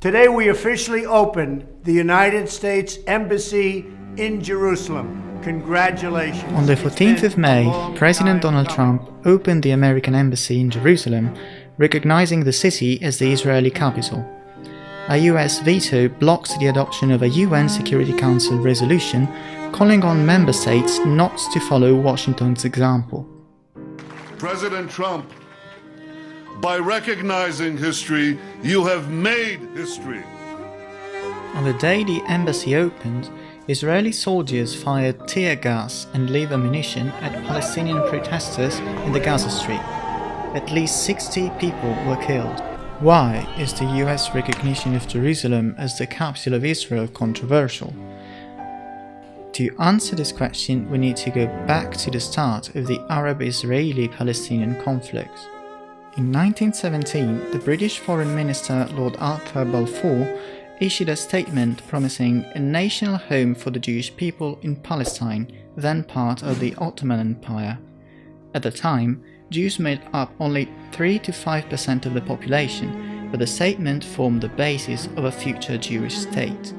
Today we officially opened the United States Embassy in Jerusalem. Congratulations. On the 14th of May, President Donald Trump opened the American Embassy in Jerusalem, recognizing the city as the Israeli capital. A US veto blocked the adoption of a UN Security Council resolution calling on member states not to follow Washington's example. President Trump, by recognizing history, you have made history. On the day the embassy opened, Israeli soldiers fired tear gas and live ammunition at Palestinian protesters in the Gaza Strip. At least 60 people were killed. Why is the US recognition of Jerusalem as the capital of Israel controversial? To answer this question, we need to go back to the start of the Arab-Israeli-Palestinian conflict. In 1917, the British Foreign Minister Lord Arthur Balfour issued a statement promising a national home for the Jewish people in Palestine, then part of the Ottoman Empire. At the time, Jews made up only 3 to 5% of the population, but the statement formed the basis of a future Jewish state.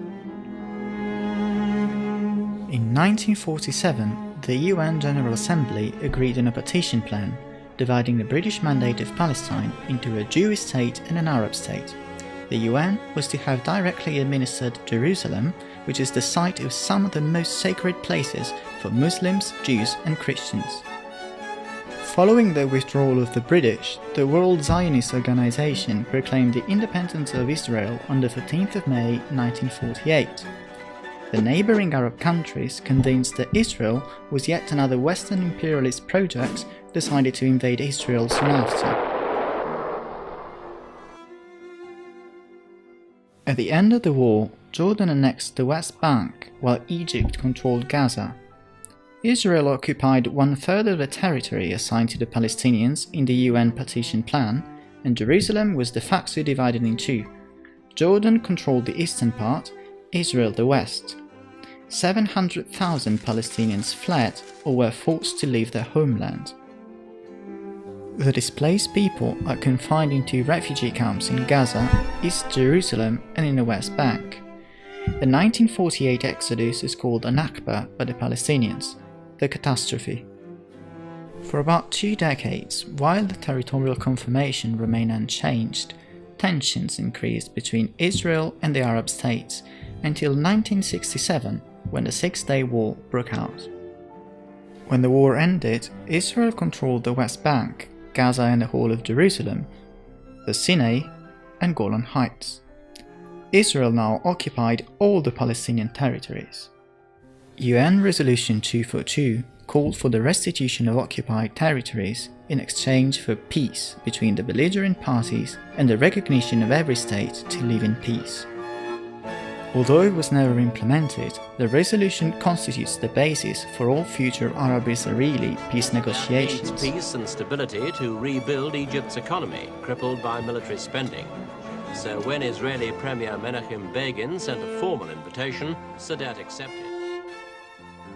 In 1947, the UN General Assembly agreed on a partition plan, dividing the British Mandate of Palestine into a Jewish state and an Arab state. The UN was to have directly administered Jerusalem, which is the site of some of the most sacred places for Muslims, Jews and Christians. Following the withdrawal of the British, the World Zionist Organization proclaimed the independence of Israel on the 14th of May 1948. The neighboring Arab countries, convinced that Israel was yet another Western imperialist project, decided to invade Israel soon after. At the end of the war, Jordan annexed the West Bank, while Egypt controlled Gaza. Israel occupied one-third of the territory assigned to the Palestinians in the UN partition plan, and Jerusalem was de facto divided in two. Jordan controlled the eastern part, Israel the west. 700,000 Palestinians fled or were forced to leave their homeland. The displaced people are confined into refugee camps in Gaza, East Jerusalem and in the West Bank. The 1948 exodus is called a Nakba by the Palestinians, the catastrophe. For about 2 decades, while the territorial confirmation remained unchanged, tensions increased between Israel and the Arab states until 1967, when the Six-Day War broke out. When the war ended, Israel controlled the West Bank, Gaza and the whole of Jerusalem, the Sinai and Golan Heights. Israel now occupied all the Palestinian territories. UN Resolution 242 called for the restitution of occupied territories in exchange for peace between the belligerent parties and the recognition of every state to live in peace. Although it was never implemented, the resolution constitutes the basis for all future Arab-Israeli peace negotiations. It needs peace and stability to rebuild Egypt's economy, crippled by military spending. So when Israeli Premier Menachem Begin sent a formal invitation, Sadat accepted.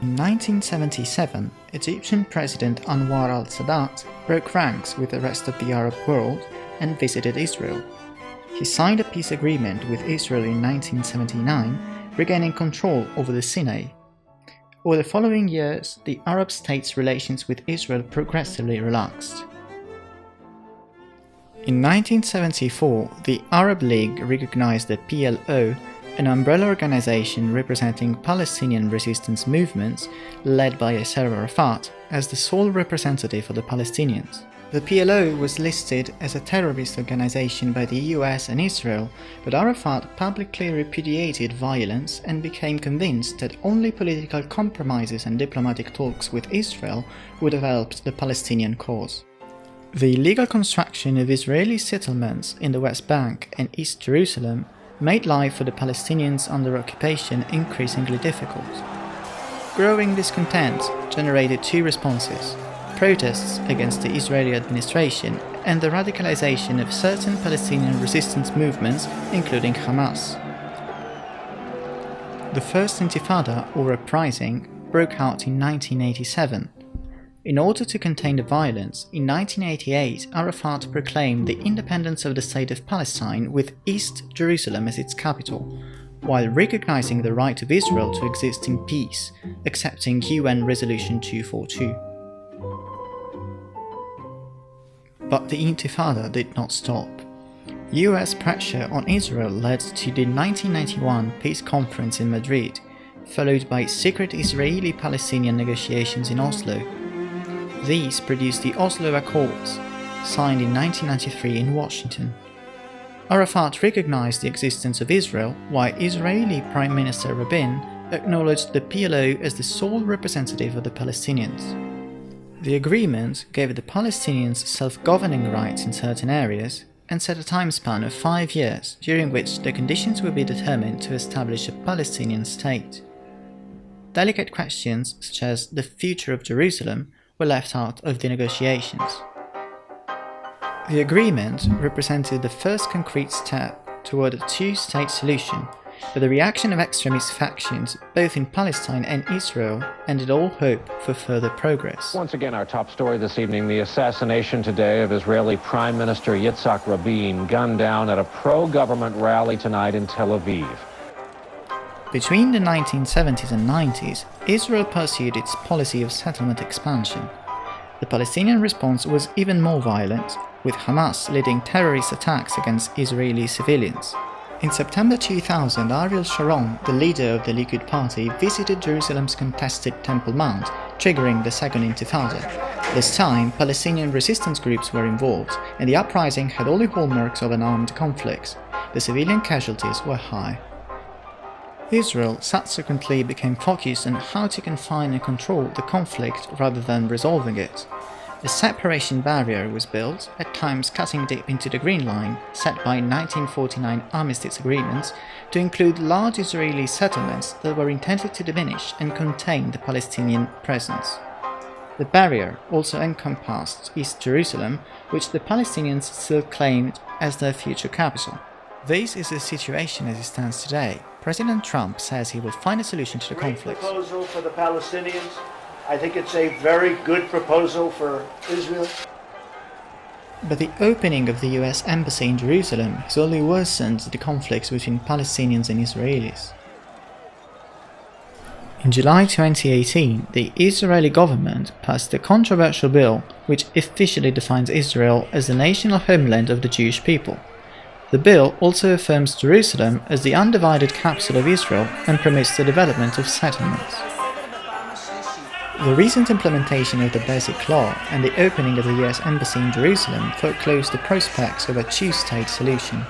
In 1977, Egyptian President Anwar al-Sadat broke ranks with the rest of the Arab world and visited Israel. He signed a peace agreement with Israel in 1979, regaining control over the Sinai. Over the following years, the Arab states' relations with Israel progressively relaxed. In 1974, the Arab League recognized the PLO, an umbrella organization representing Palestinian resistance movements led by Yasser Arafat, as the sole representative for the Palestinians. The PLO was listed as a terrorist organization by the US and Israel, but Arafat publicly repudiated violence and became convinced that only political compromises and diplomatic talks with Israel would have helped the Palestinian cause. The illegal construction of Israeli settlements in the West Bank and East Jerusalem made life for the Palestinians under occupation increasingly difficult. Growing discontent generated two responses: protests against the Israeli administration and the radicalization of certain Palestinian resistance movements, including Hamas. The First Intifada, or uprising, broke out in 1987. In order to contain the violence, in 1988 Arafat proclaimed the independence of the State of Palestine with East Jerusalem as its capital, while recognizing the right of Israel to exist in peace, accepting UN Resolution 242. But the Intifada did not stop. US pressure on Israel led to the 1991 peace conference in Madrid, followed by secret Israeli-Palestinian negotiations in Oslo. These produced the Oslo Accords, signed in 1993 in Washington. Arafat recognized the existence of Israel, while Israeli Prime Minister Rabin acknowledged the PLO as the sole representative of the Palestinians. The agreement gave the Palestinians self-governing rights in certain areas and set a time span of 5 years, during which the conditions would be determined to establish a Palestinian state. Delicate questions, such as the future of Jerusalem, were left out of the negotiations. The agreement represented the first concrete step toward a two-state solution, but the reaction of extremist factions, both in Palestine and Israel, ended all hope for further progress. Once again, our top story this evening, the assassination today of Israeli Prime Minister Yitzhak Rabin, gunned down at a pro-government rally tonight in Tel Aviv. Between the 1970s and 90s, Israel pursued its policy of settlement expansion. The Palestinian response was even more violent, with Hamas leading terrorist attacks against Israeli civilians. In September 2000, Ariel Sharon, the leader of the Likud party, visited Jerusalem's contested Temple Mount, triggering the Second Intifada. This time, Palestinian resistance groups were involved, and the uprising had all the hallmarks of an armed conflict. The civilian casualties were high. Israel subsequently became focused on how to confine and control the conflict rather than resolving it. A separation barrier was built, at times cutting deep into the Green Line, set by 1949 armistice agreements, to include large Israeli settlements that were intended to diminish and contain the Palestinian presence. The barrier also encompassed East Jerusalem, which the Palestinians still claimed as their future capital. This is the situation as it stands today. President Trump says he will find a solution to the conflict. Great proposal for the Palestinians. I think it's a very good proposal for Israel. But the opening of the US embassy in Jerusalem has only worsened the conflicts between Palestinians and Israelis. In July 2018, the Israeli government passed a controversial bill which officially defines Israel as the national homeland of the Jewish people. The bill also affirms Jerusalem as the undivided capital of Israel and permits the development of settlements. The recent implementation of the Basic Law and the opening of the US Embassy in Jerusalem foreclosed the prospects of a two-state solution.